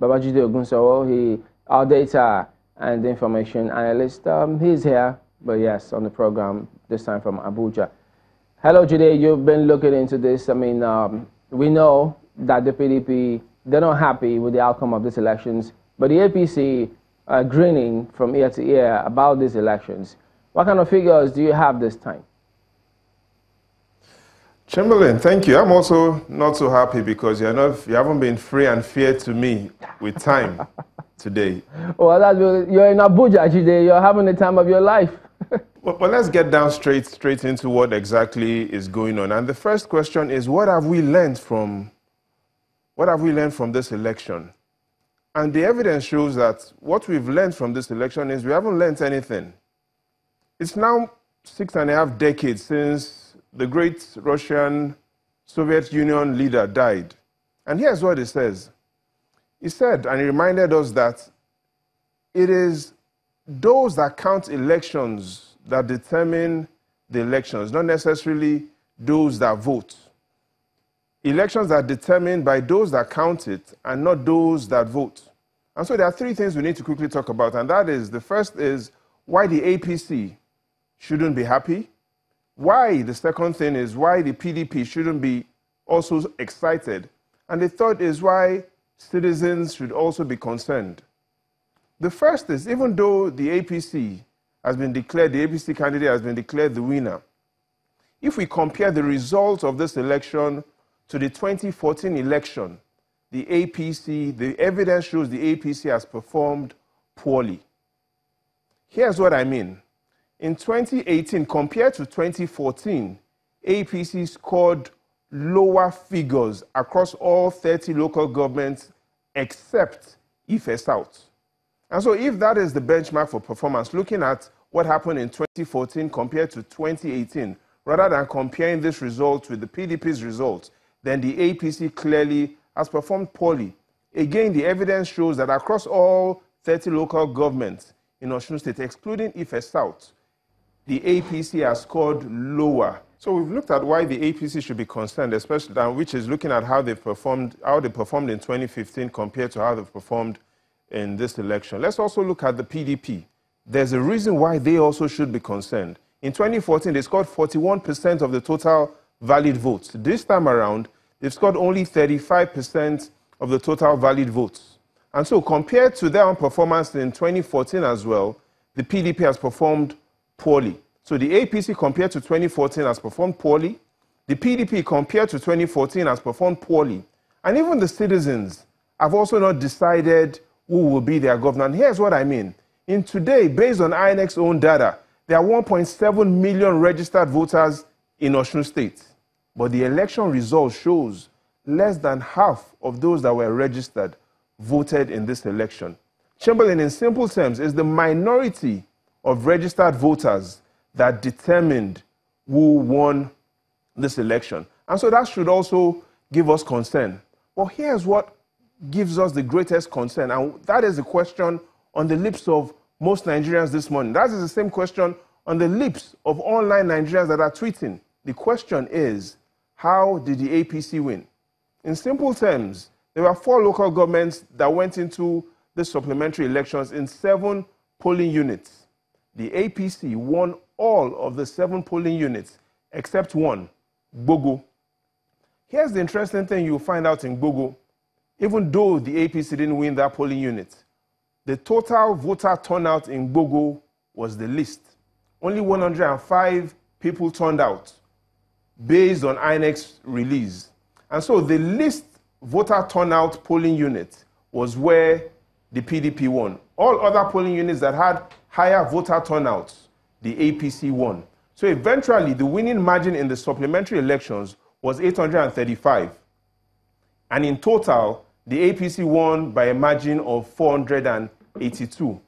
Babajide Ogunsowo, our data and information analyst. He's here, but yes, on the program, this time from Abuja. Hello, Jide, you've been looking into this. I mean, we know that the PDP, they're not happy with the outcome of these elections, but the APC are grinning from ear to ear about these elections. What kind of figures do you have this time? Chamberlain, thank you. I'm also not so happy because you haven't been free and fair to me with time today. Well, you're in Abuja today. You're having the time of your life. But let's get down straight into what exactly is going on. And the first question is, what have we learned from this election? And the evidence shows that what we've learned from this election is we haven't learned anything. It's now 6.5 decades since the great Russian Soviet Union leader died. And here's what he says. He said, and he reminded us that it is those that count elections that determine the elections, not necessarily those that vote. Elections are determined by those that count it and not those that vote. And so there are three things we need to quickly talk about, and that is, the first is why the APC shouldn't be happy. Why, the second thing is why the PDP shouldn't be also excited. And the third is why citizens should also be concerned. The first is, even though the APC has been declared, the APC candidate has been declared the winner, if we compare the results of this election to the 2014 election, the evidence shows the APC has performed poorly. Here's what I mean. In 2018, compared to 2014, APC scored lower figures across all 30 local governments except Ife South. And so if that is the benchmark for performance, looking at what happened in 2014 compared to 2018, rather than comparing this result with the PDP's results, then the APC clearly has performed poorly. Again, the evidence shows that across all 30 local governments in Osun State, excluding Ife South, the APC has scored lower. So we've looked at why the APC should be concerned, especially which is looking at how they performed in 2015 compared to how they performed in this election. Let's also look at the PDP. There's a reason why they also should be concerned. In 2014, they scored 41% of the total valid votes. This time around, they've scored only 35% of the total valid votes. And so compared to their own performance in 2014 as well, the PDP has performed poorly. So the APC compared to 2014 has performed poorly. The PDP compared to 2014 has performed poorly. And even the citizens have also not decided who will be their governor. And here's what I mean. In today, based on INEC's own data, there are 1.7 million registered voters in Osun State. But the election result shows less than half of those that were registered voted in this election. Chamberlain, in simple terms, is the minority of registered voters that determined who won this election. And so that should also give us concern. Well, here's what gives us the greatest concern, and that is the question on the lips of most Nigerians this morning. That is the same question on the lips of online Nigerians that are tweeting. The question is, how did the APC win? In simple terms, there were 4 local governments that went into the supplementary elections in 7 polling units. The APC won all of the 7 polling units except one, Bogo. Here's the interesting thing you'll find out in Bogo. Even though the APC didn't win that polling unit, the total voter turnout in Bogo was the least. Only 105 people turned out based on INEC's release. And so the least voter turnout polling unit was where the PDP won. All other polling units that had higher voter turnouts, the APC won. So eventually, the winning margin in the supplementary elections was 835. And in total, the APC won by a margin of 482.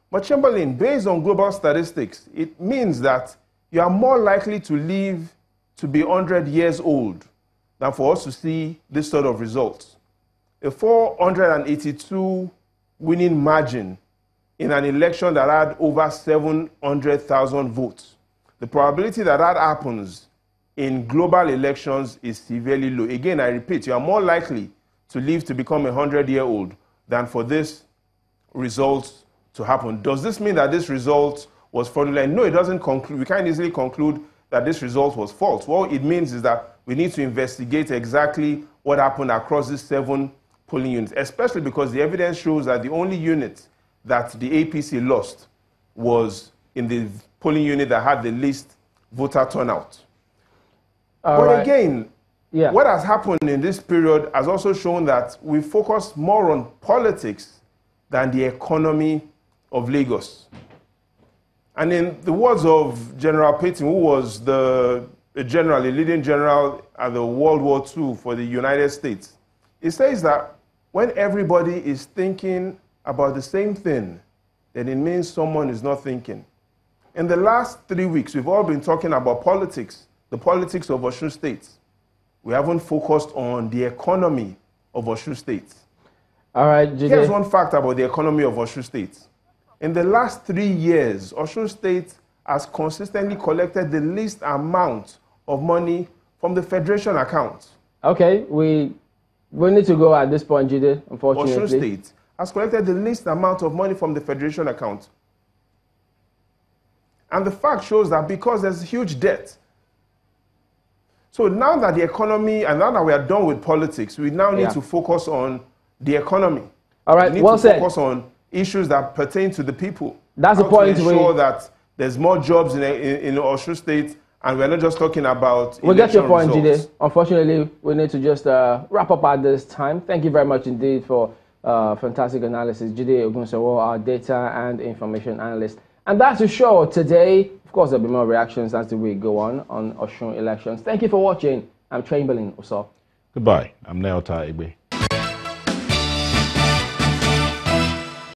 But Chamberlain, based on global statistics, it means that you are more likely to live to be 100 years old than for us to see this sort of results. A 482 winning margin in an election that had over 700,000 votes. The probability that that happens in global elections is severely low. Again, I repeat, you are more likely to live to become 100-year-old than for this result to happen. Does this mean that this result was fraudulent? No, it doesn't conclude. We can't easily conclude that this result was false. What it means is that we need to investigate exactly what happened across these 7 polling units, especially because the evidence shows that the only unit that the APC lost was in the polling unit that had the least voter turnout. But again, what has happened in this period has also shown that we focus more on politics than the economy of Lagos. And in the words of General Patton, who was a leading general at the World War II for the United States, he says that when everybody is thinking about the same thing, then it means someone is not thinking. In the last 3 weeks, we've all been talking about politics, the politics of Osun State. We haven't focused on the economy of Osun State. All right, Jide. Here's one fact about the economy of Osun State. In the last 3 years, Osun State has consistently collected the least amount of money from the Federation account. Okay, we need to go at this point, Jide, unfortunately. Osun State has collected the least amount of money from the Federation account. And the fact shows that because there's huge debt. So now that the economy, and now that we are done with politics, we now need to focus on the economy. All right, we need to focus on issues that pertain to the people. That's the point. To ensure that there's more jobs in Osun State, and we're not just talking about we get your point, results. Jide. Unfortunately, we need to just wrap up at this time. Thank you very much indeed for fantastic analysis. Jide Ogunsewo, our data and information analyst. And that's the show today. Of course, there'll be more reactions as the week go on Osun elections. Thank you for watching. I'm Chamberlain Oso. Goodbye. I'm Neota Igbe.